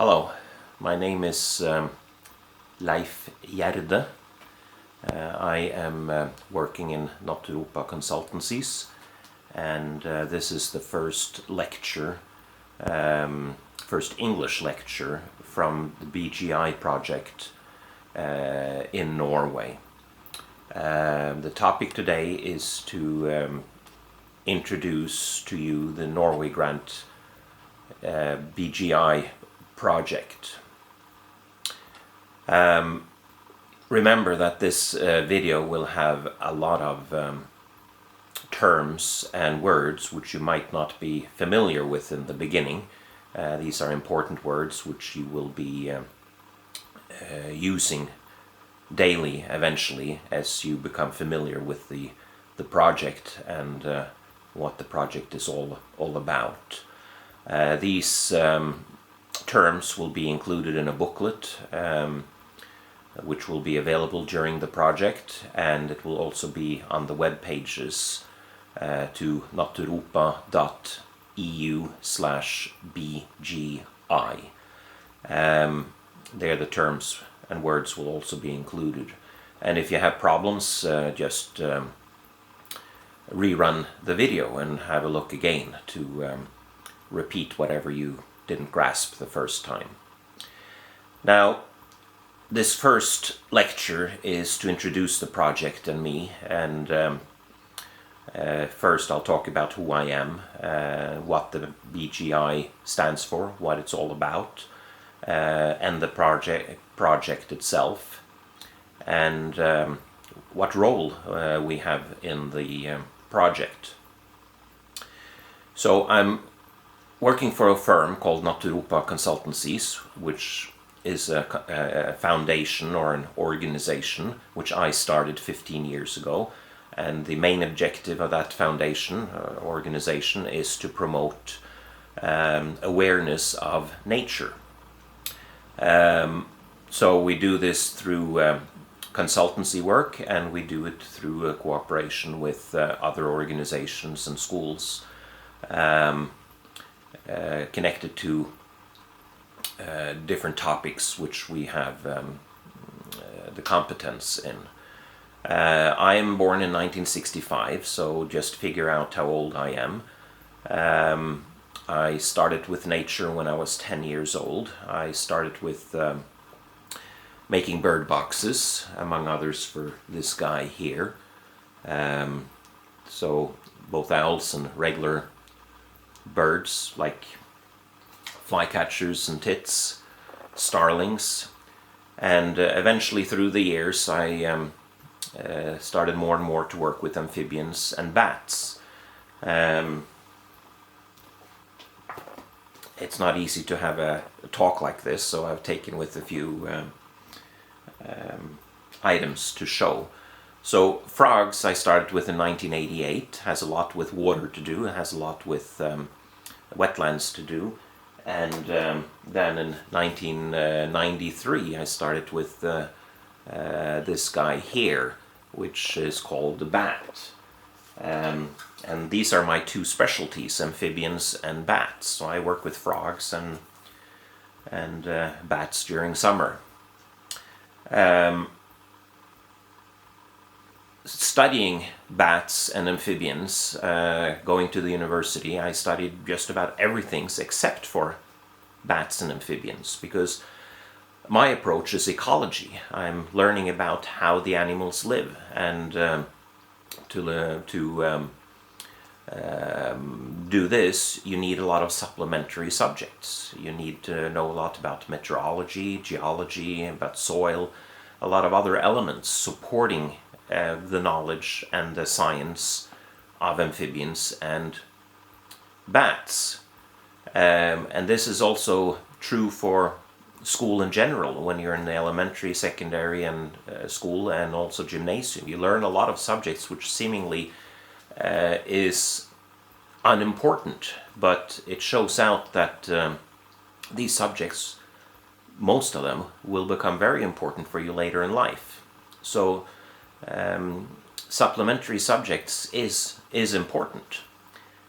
Hello, my name is Leif Gjerde. I am working in Europa consultancies, and this is the first lecture, first English lecture from the BGI project in Norway. The topic today is to introduce to you the Norway Grant BGI project. Remember that this video will have a lot of terms and words which you might not be familiar with in the beginning. These are important words which you will be using daily eventually as you become familiar with the project and what the project is all about. These terms will be included in a booklet which will be available during the project, and it will also be on the web pages to naturopa.eu/BGI. There the terms and words will also be included. And if you have problems, just rerun the video and have a look again to repeat whatever you didn't grasp the first time. Now, this first lecture is to introduce the project and me, and first I'll talk about who I am, what the BGI stands for, what it's all about, and the project itself, and what role we have in the project. So I'm working for a firm called Europa Consultancies, which is a foundation or an organization which I started 15 years ago. And the main objective of that foundation organization is to promote awareness of nature. So we do this through consultancy work, and we do it through a cooperation with other organizations and schools connected to different topics which we have the competence in. I am born in 1965, so just figure out how old I am. I started with nature when I was 10 years old. I started with making bird boxes, among others for this guy here. So both owls and regular birds like flycatchers and tits, starlings, and eventually through the years I started more and more to work with amphibians and bats. It's not easy to have a talk like this, so I've taken with a few items to show. So frogs I started with in 1988, has a lot with water to do, it has a lot with wetlands to do. And then in 1993 I started with this guy here, which is called the bat. And these are my two specialties, amphibians and bats. So I work with frogs and bats during summer. Studying bats and amphibians, going to the university, I studied just about everything except for bats and amphibians, because my approach is ecology. I'm learning about how the animals live, and to do this you need a lot of supplementary subjects. You need to know a lot about meteorology, geology, about soil, a lot of other elements supporting the knowledge and the science of amphibians and bats. And this is also true for school in general. When you're in the elementary, secondary and school, and also gymnasium, you learn a lot of subjects which seemingly is unimportant, but it shows out that these subjects, most of them, will become very important for you later in life. So supplementary subjects is important.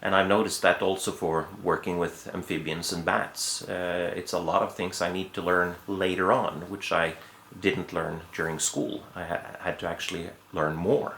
And I've noticed that also for working with amphibians and bats. It's a lot of things I need to learn later on, which I didn't learn during school. I had to actually learn more